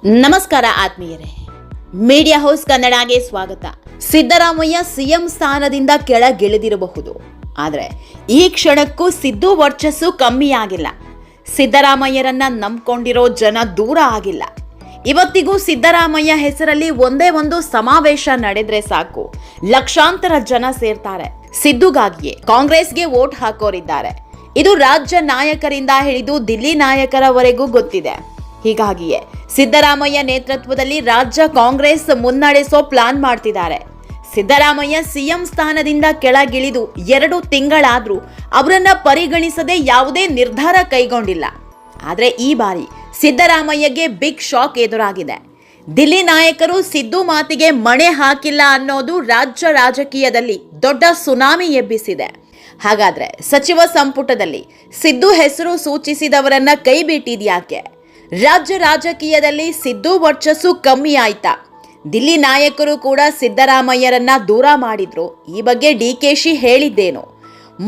ನಮಸ್ಕಾರ ಆತ್ಮೀಯರೇ, media house ಕನ್ನಡಗೆ ಸ್ವಾಗತ. ಸಿದ್ದರಾಮಯ್ಯ ಸಿಎಂ ಸ್ಥಾನದಿಂದ ಕೆಳಗಿಳಿದಿರಬಹುದು, ಆದರೆ ಈ ಕ್ಷಣಕ್ಕೂ ಸಿದ್ದು ವರ್ಚಸ್ಸು ಕಮ್ಮಿಯಾಗಿಲ್ಲ. ಸಿದ್ದರಾಮಯ್ಯರನ್ನ ನಂಬ್ಕೊಂಡಿರೋ ಜನ ದೂರ ಆಗಿಲ್ಲ. ಇವತ್ತಿಗೂ ಸಿದ್ದರಾಮಯ್ಯ ಹೆಸರಲ್ಲಿ ಒಂದೇ ಒಂದು ಸಮಾವೇಶ ನಡೆದ್ರೆ ಸಾಕು, ಲಕ್ಷಾಂತರ ಜನ ಸೇರ್ತಾರೆ. ಸಿದ್ದುಗಾಗಿಯೇ ಕಾಂಗ್ರೆಸ್ಗೆ ವೋಟ್ ಹಾಕೋರಿದ್ದಾರೆ. ಇದು ರಾಜ್ಯ ನಾಯಕರಿಂದ ಹಿಡಿದು ದಿಲ್ಲಿ ನಾಯಕರವರೆಗೂ ಗೊತ್ತಿದೆ. ಹೀಗಾಗಿಯೇ ಸಿದ್ದರಾಮಯ್ಯ ನೇತೃತ್ವದಲ್ಲಿ ರಾಜ್ಯ ಕಾಂಗ್ರೆಸ್ ಮುನ್ನಡೆಸೋ ಪ್ಲಾನ್ ಮಾಡ್ತಿದ್ದಾರೆ. ಸಿದ್ದರಾಮಯ್ಯ ಸಿಎಂ ಸ್ಥಾನದಿಂದ ಕೆಳಗಿಳಿದು 2 ತಿಂಗಳಾದ್ರೂ ಅವರನ್ನ ಪರಿಗಣಿಸದೆ ಯಾವುದೇ ನಿರ್ಧಾರ ಕೈಗೊಂಡಿಲ್ಲ. ಆದರೆ ಈ ಬಾರಿ ಸಿದ್ದರಾಮಯ್ಯಗೆ ಬಿಗ್ ಶಾಕ್ ಎದುರಾಗಿದೆ. ದಿಲ್ಲಿ ನಾಯಕರು ಸಿದ್ದು ಮಾತಿಗೆ ಮಣೆ ಹಾಕಿಲ್ಲ ಅನ್ನೋದು ರಾಜ್ಯ ರಾಜಕೀಯದಲ್ಲಿ ದೊಡ್ಡ ಸುನಾಮಿ ಎಬ್ಬಿಸಿದೆ. ಹಾಗಾದ್ರೆ ಸಚಿವ ಸಂಪುಟದಲ್ಲಿ ಸಿದ್ದು ಹೆಸರು ಸೂಚಿಸಿದವರನ್ನ ಕೈ ಬಿಟ್ಟಿದ್ಯಾಕೆ? ರಾಜ್ಯ ರಾಜಕೀಯದಲ್ಲಿ ಸಿದ್ದು ವರ್ಚಸ್ಸು ಕಮ್ಮಿ ಆಯ್ತಾ? ದಿಲ್ಲಿ ನಾಯಕರು ಕೂಡ ಸಿದ್ದರಾಮಯ್ಯರನ್ನ ದೂರ ಮಾಡಿದ್ರು. ಈ ಬಗ್ಗೆ ಡಿಕೆಶಿ ಹೇಳಿದ್ದೇನು?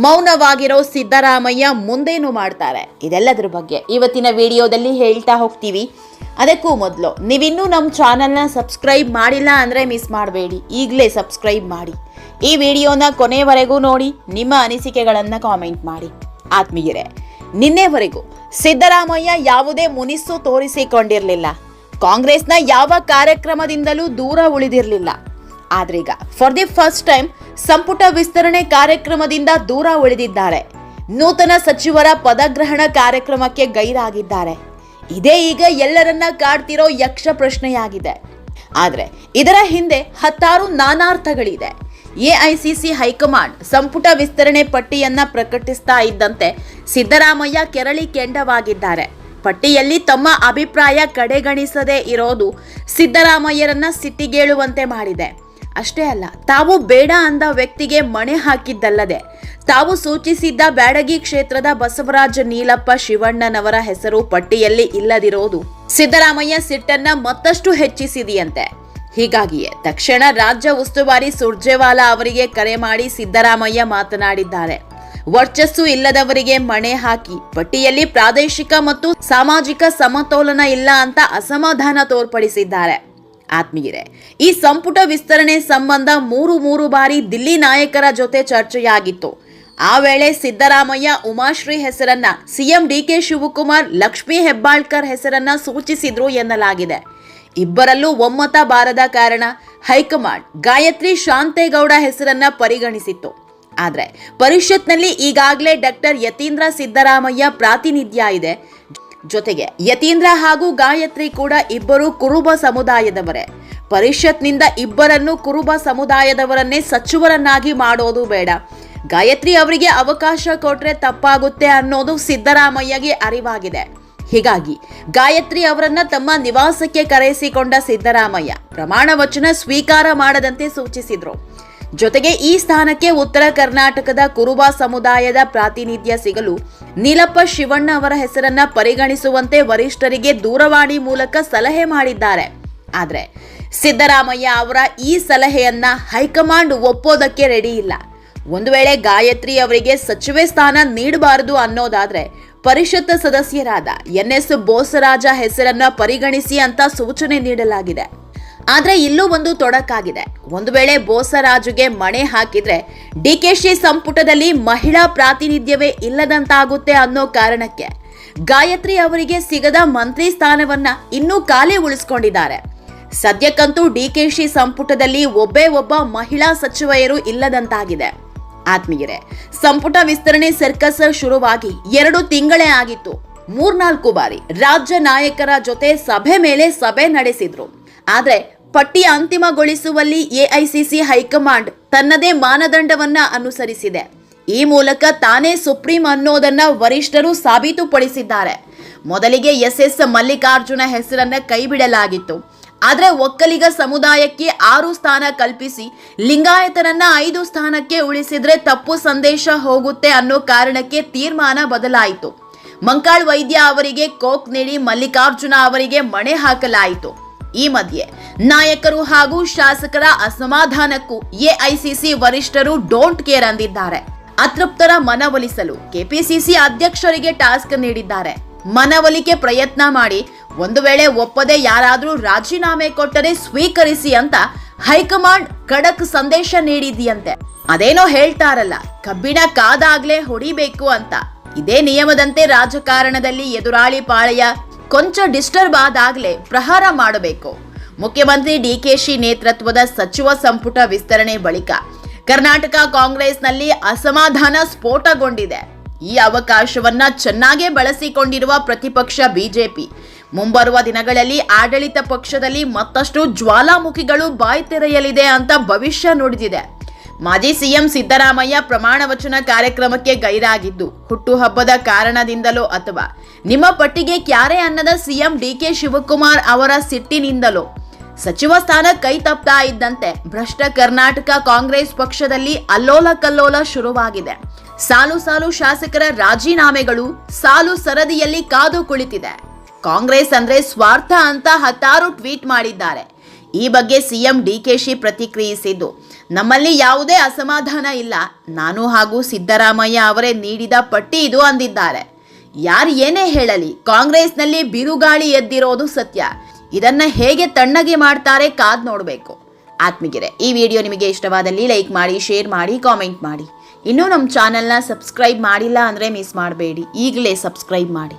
ಮೌನವಾಗಿರೋ ಸಿದ್ದರಾಮಯ್ಯ ಮುಂದೇನು ಮಾಡ್ತಾರೆ? ಇದೆಲ್ಲದರ ಬಗ್ಗೆ ಇವತ್ತಿನ ವಿಡಿಯೋದಲ್ಲಿ ಹೇಳ್ತಾ ಹೋಗ್ತೀವಿ. ಅದಕ್ಕೂ ಮೊದಲು ನೀವಿನ್ನೂ ನಮ್ಮ ಚಾನಲ್ನ ಸಬ್ಸ್ಕ್ರೈಬ್ ಮಾಡಿಲ್ಲ ಅಂದರೆ ಮಿಸ್ ಮಾಡಬೇಡಿ, ಈಗಲೇ ಸಬ್ಸ್ಕ್ರೈಬ್ ಮಾಡಿ. ಈ ವಿಡಿಯೋನ ಕೊನೆವರೆಗೂ ನೋಡಿ, ನಿಮ್ಮ ಅನಿಸಿಕೆಗಳನ್ನು ಕಾಮೆಂಟ್ ಮಾಡಿ. ಆತ್ಮೀಯರೇ, ನಿನ್ನೆವರೆಗೂ ಸಿದ್ದರಾಮಯ್ಯ ಯಾವುದೇ ಮುನಿಸು ತೋರಿಸಿಕೊಂಡಿರಲಿಲ್ಲ. ಕಾಂಗ್ರೆಸ್ನ ಯಾವ ಕಾರ್ಯಕ್ರಮದಿಂದಲೂ ದೂರ ಉಳಿದಿರಲಿಲ್ಲ. ಆದ್ರೀಗ ಫಾರ್ ದಿ ಫಸ್ಟ್ ಟೈಮ್ ಸಂಪುಟ ವಿಸ್ತರಣೆ ಕಾರ್ಯಕ್ರಮದಿಂದ ದೂರ ಉಳಿದಿದ್ದಾರೆ. ನೂತನ ಸಚಿವರ ಪದಗ್ರಹಣ ಕಾರ್ಯಕ್ರಮಕ್ಕೆ ಗೈರಾಗಿದ್ದಾರೆ. ಇದೇ ಈಗ ಎಲ್ಲರನ್ನ ಕಾಡ್ತಿರೋ ಯಕ್ಷ ಪ್ರಶ್ನೆಯಾಗಿದೆ. ಆದ್ರೆ ಇದರ ಹಿಂದೆ ಹತ್ತಾರು ನಾನಾರ್ಥಗಳಿದೆ. ಎಐಸಿಸಿ ಹೈಕಮಾಂಡ್ ಸಂಪುಟ ವಿಸ್ತರಣೆ ಪಟ್ಟಿಯನ್ನ ಪ್ರಕಟಿಸ್ತಾ ಇದ್ದಂತೆ ಸಿದ್ದರಾಮಯ್ಯ ಕೆರಳಿ ಕೆಂಡವಾಗಿದ್ದಾರೆ. ಪಟ್ಟಿಯಲ್ಲಿ ತಮ್ಮ ಅಭಿಪ್ರಾಯ ಕಡೆಗಣಿಸದೇ ಇರೋದು ಸಿದ್ದರಾಮಯ್ಯರನ್ನ ಸಿಟ್ಟಿಗೇಳುವಂತೆ ಮಾಡಿದೆ. ಅಷ್ಟೇ ಅಲ್ಲ, ತಾವು ಬೇಡ ಅಂದ ವ್ಯಕ್ತಿಗೆ ಮಣೆ ಹಾಕಿದ್ದಲ್ಲದೆ ತಾವು ಸೂಚಿಸಿದ್ದ ಬ್ಯಾಡಗಿ ಕ್ಷೇತ್ರದ ಬಸವರಾಜ ನೀಲಪ್ಪ ಶಿವಣ್ಣನವರ ಹೆಸರು ಪಟ್ಟಿಯಲ್ಲಿ ಇಲ್ಲದಿರೋದು ಸಿದ್ದರಾಮಯ್ಯ ಸಿಟ್ಟನ್ನ ಮತ್ತಷ್ಟು ಹೆಚ್ಚಿಸಿದೆಯಂತೆ. ಹೀಗಾಗಿಯೇ ತಕ್ಷಣ ರಾಜ್ಯ ಉಸ್ತುವಾರಿ ಸುರ್ಜೇವಾಲಾ ಅವರಿಗೆ ಕರೆ ಮಾಡಿ ಸಿದ್ದರಾಮಯ್ಯ ಮಾತನಾಡಿದ್ದಾರೆ. ವರ್ಚಸ್ಸು ಇಲ್ಲದವರಿಗೆ ಮಣೆ ಹಾಕಿ ಪಟ್ಟಿಯಲ್ಲಿ ಪ್ರಾದೇಶಿಕ ಮತ್ತು ಸಾಮಾಜಿಕ ಸಮತೋಲನ ಇಲ್ಲ ಅಂತ ಅಸಮಾಧಾನ ತೋರ್ಪಡಿಸಿದ್ದಾರೆ. ಆತ್ಮೀಯರೇ, ಈ ಸಂಪುಟ ವಿಸ್ತರಣೆ ಸಂಬಂಧ ಮೂರು ಬಾರಿ ದಿಲ್ಲಿ ನಾಯಕರ ಜೊತೆ ಚರ್ಚೆಯಾಗಿತ್ತು. ಆ ವೇಳೆ ಸಿದ್ದರಾಮಯ್ಯ ಉಮಾಶ್ರೀ ಹೆಸರನ್ನ, ಸಿಎಂ ಡಿಕೆ ಶಿವಕುಮಾರ್ ಲಕ್ಷ್ಮೀ ಹೆಬ್ಬಾಳ್ಕರ್ ಹೆಸರನ್ನ ಸೂಚಿಸಿದ್ರು ಎನ್ನಲಾಗಿದೆ. ಇಬ್ಬರಲ್ಲೂ ಒಮ್ಮತ ಬಾರದ ಕಾರಣ ಹೈಕಮಾಂಡ್ ಗಾಯತ್ರಿ ಶಾಂತೇಗೌಡ ಹೆಸರನ್ನ ಪರಿಗಣಿಸಿತ್ತು. ಆದ್ರೆ ಪರಿಷತ್ನಲ್ಲಿ ಈಗಾಗಲೇ ಡಾಕ್ಟರ್ ಯತೀಂದ್ರ ಸಿದ್ದರಾಮಯ್ಯ ಪ್ರಾತಿನಿಧ್ಯ ಇದೆ. ಜೊತೆಗೆ ಯತೀಂದ್ರ ಹಾಗೂ ಗಾಯತ್ರಿ ಕೂಡ ಇಬ್ಬರು ಕುರುಬ ಸಮುದಾಯದವರೇ. ಪರಿಷತ್ನಿಂದ ಇಬ್ಬರನ್ನು ಕುರುಬ ಸಮುದಾಯದವರನ್ನೇ ಸಚಿವರನ್ನಾಗಿ ಮಾಡೋದು ಬೇಡ, ಗಾಯತ್ರಿ ಅವರಿಗೆ ಅವಕಾಶ ಕೊಟ್ರೆ ತಪ್ಪಾಗುತ್ತೆ ಅನ್ನೋದು ಸಿದ್ದರಾಮಯ್ಯಗೆ ಅರಿವಾಗಿದೆ. ಹೀಗಾಗಿ ಗಾಯತ್ರಿ ಅವರನ್ನ ತಮ್ಮ ನಿವಾಸಕ್ಕೆ ಕರೆಸಿಕೊಂಡ ಸಿದ್ದರಾಮಯ್ಯ ಪ್ರಮಾಣ ವಚನ ಸ್ವೀಕಾರ ಮಾಡದಂತೆ ಸೂಚಿಸಿದ್ರು. ಜೊತೆಗೆ ಈ ಸ್ಥಾನಕ್ಕೆ ಉತ್ತರ ಕರ್ನಾಟಕದ ಕುರುಬ ಸಮುದಾಯದ ಪ್ರಾತಿನಿಧ್ಯ ಸಿಗಲು ನೀಲಪ್ಪ ಶಿವಣ್ಣ ಅವರ ಹೆಸರನ್ನ ಪರಿಗಣಿಸುವಂತೆ ವರಿಷ್ಠರಿಗೆ ದೂರವಾಣಿ ಮೂಲಕ ಸಲಹೆ ಮಾಡಿದ್ದಾರೆ. ಆದ್ರೆ ಸಿದ್ದರಾಮಯ್ಯ ಅವರ ಈ ಸಲಹೆಯನ್ನ ಹೈಕಮಾಂಡ್ ಒಪ್ಪೋದಕ್ಕೆ ರೆಡಿ ಇಲ್ಲ. ಒಂದು ವೇಳೆ ಗಾಯತ್ರಿ ಅವರಿಗೆ ಸಚಿವೆ ಸ್ಥಾನ ನೀಡಬಾರದು ಅನ್ನೋದಾದ್ರೆ ಪರಿಷತ್ ಸದಸ್ಯರಾದ ಎನ್ಎಸ್ ಬೋಸರಾಜ ಹೆಸರನ್ನ ಪರಿಗಣಿಸಿ ಅಂತ ಸೂಚನೆ ನೀಡಲಾಗಿದೆ. ಆದ್ರೆ ಇಲ್ಲೂ ಒಂದು ತೊಡಕಾಗಿದೆ. ಒಂದು ವೇಳೆ ಬೋಸರಾಜುಗೆ ಮಣೆ ಹಾಕಿದ್ರೆ ಡಿಕೆಶಿ ಸಂಪುಟದಲ್ಲಿ ಮಹಿಳಾ ಪ್ರಾತಿನಿಧ್ಯವೇ ಇಲ್ಲದಂತಾಗುತ್ತೆ ಅನ್ನೋ ಕಾರಣಕ್ಕೆ ಗಾಯತ್ರಿ ಅವರಿಗೆ ಸಿಗದ ಮಂತ್ರಿ ಸ್ಥಾನವನ್ನ ಇನ್ನೂ ಖಾಲಿ ಉಳಿಸ್ಕೊಂಡಿದ್ದಾರೆ. ಸದ್ಯಕ್ಕಂತೂ ಡಿಕೆಶಿ ಸಂಪುಟದಲ್ಲಿ ಒಬ್ಬ ಮಹಿಳಾ ಸಚಿವೆಯರು ಇಲ್ಲದಂತಾಗಿದೆ. ಆತ್ಮೀಯರೇ, ಸಂಪುಟ ವಿಸ್ತರಣೆ ಸರ್ಕಸ್ ಶುರುವಾಗಿ 2 ತಿಂಗಳೇ ಆಗಿತ್ತು. 3-4 ಬಾರಿ ರಾಜ್ಯ ನಾಯಕರ ಜೊತೆ ಸಭೆ ಮೇಲೆ ಸಭೆ ನಡೆಸಿದ್ರು. ಆದ್ರೆ ಪಟ್ಟಿ ಅಂತಿಮಗೊಳಿಸುವಲ್ಲಿ ಎಐಸಿಸಿ ಹೈಕಮಾಂಡ್ ತನ್ನದೇ ಮಾನದಂಡವನ್ನ ಅನುಸರಿಸಿದೆ. ಈ ಮೂಲಕ ತಾನೇ ಸುಪ್ರೀಂ ಅನ್ನೋದನ್ನ ವರಿಷ್ಠರು ಸಾಬೀತುಪಡಿಸಿದ್ದಾರೆ. ಮೊದಲಿಗೆ ಎಸ್ ಮಲ್ಲಿಕಾರ್ಜುನ ಹೆಸರನ್ನ ಕೈಬಿಡಲಾಗಿತ್ತು. ಆದ್ರೆ ಒಕ್ಕಲಿಗ ಸಮುದಾಯಕ್ಕೆ 6 ಸ್ಥಾನ ಕಲ್ಪಿಸಿ ಲಿಂಗಾಯತರನ್ನ 5 ಸ್ಥಾನಕ್ಕೆ ಉಳಿಸಿದ್ರೆ ತಪ್ಪು ಸಂದೇಶ ಹೋಗುತ್ತೆ ಅನ್ನೋ ಕಾರಣಕ್ಕೆ ತೀರ್ಮಾನ ಬದಲಾಯಿತು. ಮಂಕಾಳ್ ವೈದ್ಯ ಅವರಿಗೆ ಕೋಕ್ ನೀಡಿ ಮಲ್ಲಿಕಾರ್ಜುನ ಅವರಿಗೆ ಮಣೆ ಹಾಕಲಾಯಿತು. ಈ ಮಧ್ಯೆ ನಾಯಕರು ಹಾಗೂ ಶಾಸಕರ ಅಸಮಾಧಾನಕ್ಕೂ ಎಐಸಿಸಿ ವರಿಷ್ಠರು ಡೋಂಟ್ ಕೇರ್ ಅಂದಿದ್ದಾರೆ. ಅತೃಪ್ತರ ಮನವೊಲಿಸಲು ಕೆಪಿಸಿಸಿ ಅಧ್ಯಕ್ಷರಿಗೆ ಟಾಸ್ಕ್ ನೀಡಿದ್ದಾರೆ. ಮನವೊಲಿಕೆ ಪ್ರಯತ್ನ ಮಾಡಿ ಒಂದು ವೇಳೆ ಒಪ್ಪದೆ ಯಾರಾದ್ರೂ ರಾಜೀನಾಮೆ ಕೊಟ್ಟರೆ ಸ್ವೀಕರಿಸಿ ಅಂತ ಹೈಕಮಾಂಡ್ ಖಡಕ್ ಸಂದೇಶ ನೀಡಿದೆಯಂತೆ. ಅದೇನೋ ಹೇಳ್ತಾರಲ್ಲ, ಕಬ್ಬಿಣ ಕಾದಾಗ್ಲೇ ಹೊಡಿಬೇಕು ಅಂತ. ಇದೇ ನಿಯಮದಂತೆ ರಾಜಕಾರಣದಲ್ಲಿ ಎದುರಾಳಿ ಪಾಳೆಯ ಕೊಂಚ ಡಿಸ್ಟರ್ಬ್ ಆದಾಗ್ಲೇ ಪ್ರಹಾರ ಮಾಡಬೇಕು. ಮುಖ್ಯಮಂತ್ರಿ ಡಿಕೆಶಿ ನೇತೃತ್ವದ ಸಚಿವ ಸಂಪುಟ ವಿಸ್ತರಣೆ ಬಳಿಕ ಕರ್ನಾಟಕ ಕಾಂಗ್ರೆಸ್ನಲ್ಲಿ ಅಸಮಾಧಾನ ಸ್ಫೋಟಗೊಂಡಿದೆ. ಈ ಅವಕಾಶವನ್ನ ಚೆನ್ನಾಗೇ ಬಳಸಿಕೊಂಡಿರುವ ಪ್ರತಿಪಕ್ಷ ಬಿಜೆಪಿ ಮುಂಬರುವ ದಿನಗಳಲ್ಲಿ ಆಡಳಿತ ಪಕ್ಷದಲ್ಲಿ ಮತ್ತಷ್ಟು ಜ್ವಾಲಾಮುಖಿಗಳು ಬಾಯಿ ತೆರೆಯಲಿದೆ ಅಂತ ಭವಿಷ್ಯ ನುಡಿದಿದೆ. ಮಾಜಿ ಸಿಎಂ ಸಿದ್ದರಾಮಯ್ಯ ಪ್ರಮಾಣ ವಚನ ಕಾರ್ಯಕ್ರಮಕ್ಕೆ ಗೈರಾಗಿದ್ದು ಹುಟ್ಟುಹಬ್ಬದ ಕಾರಣದಿಂದಲೋ ಅಥವಾ ನಿಮ್ಮ ಪಟ್ಟಿಗೆ ಕ್ಯಾರೆ ಅನ್ನದ ಸಿಎಂ ಡಿಕೆ ಶಿವಕುಮಾರ್ ಅವರ ಸಿಟ್ಟಿನಿಂದಲೋ ಸಚಿವ ಸ್ಥಾನ ಕೈ ತಪ್ತಾ ಇದ್ದಂತೆ ಭ್ರಷ್ಟ ಕರ್ನಾಟಕ ಕಾಂಗ್ರೆಸ್ ಪಕ್ಷದಲ್ಲಿ ಅಲ್ಲೋಲ ಕಲ್ಲೋಲ ಶುರುವಾಗಿದೆ. ಸಾಲು ಸಾಲು ಶಾಸಕರ ರಾಜೀನಾಮೆಗಳು ಸಾಲು ಸರದಿಯಲ್ಲಿ ಕಾದು ಕುಳಿತಿದೆ. ಕಾಂಗ್ರೆಸ್ ಅಂದ್ರೆ ಸ್ವಾರ್ಥ ಅಂತ ಹತ್ತಾರು ಟ್ವೀಟ್ ಮಾಡಿದ್ದಾರೆ. ಈ ಬಗ್ಗೆ ಸಿಎಂ ಡಿಕೆಶಿ ಪ್ರತಿಕ್ರಿಯಿಸಿದ್ದು, ನಮ್ಮಲ್ಲಿ ಯಾವುದೇ ಅಸಮಾಧಾನ ಇಲ್ಲ, ನಾನು ಹಾಗೂ ಸಿದ್ದರಾಮಯ್ಯ ಅವರೇ ನೀಡಿದ ಪಟ್ಟಿ ಇದು ಅಂದಿದ್ದಾರೆ. ಯಾರು ಏನೇ ಹೇಳಲಿ, ಕಾಂಗ್ರೆಸ್ನಲ್ಲಿ ಬಿರುಗಾಳಿ ಎದ್ದಿರೋದು ಸತ್ಯ. ಇದನ್ನ ಹೇಗೆ ತಣ್ಣಗೆ ಮಾಡ್ತಾರೆ ಕಾದ್ ನೋಡಬೇಕು. ಆತ್ಮೀಗೆರೆ, ಈ ವಿಡಿಯೋ ನಿಮಗೆ ಇಷ್ಟವಾದಲ್ಲಿ ಲೈಕ್ ಮಾಡಿ, ಶೇರ್ ಮಾಡಿ, ಕಾಮೆಂಟ್ ಮಾಡಿ. ಇನ್ನೂ ನಮ್ಮ ಚಾನೆಲ್ನ ಸಬ್ಸ್ಕ್ರೈಬ್ ಮಾಡಿಲ್ಲ ಅಂದರೆ ಮಿಸ್ ಮಾಡಬೇಡಿ, ಈಗಲೇ ಸಬ್ಸ್ಕ್ರೈಬ್ ಮಾಡಿ.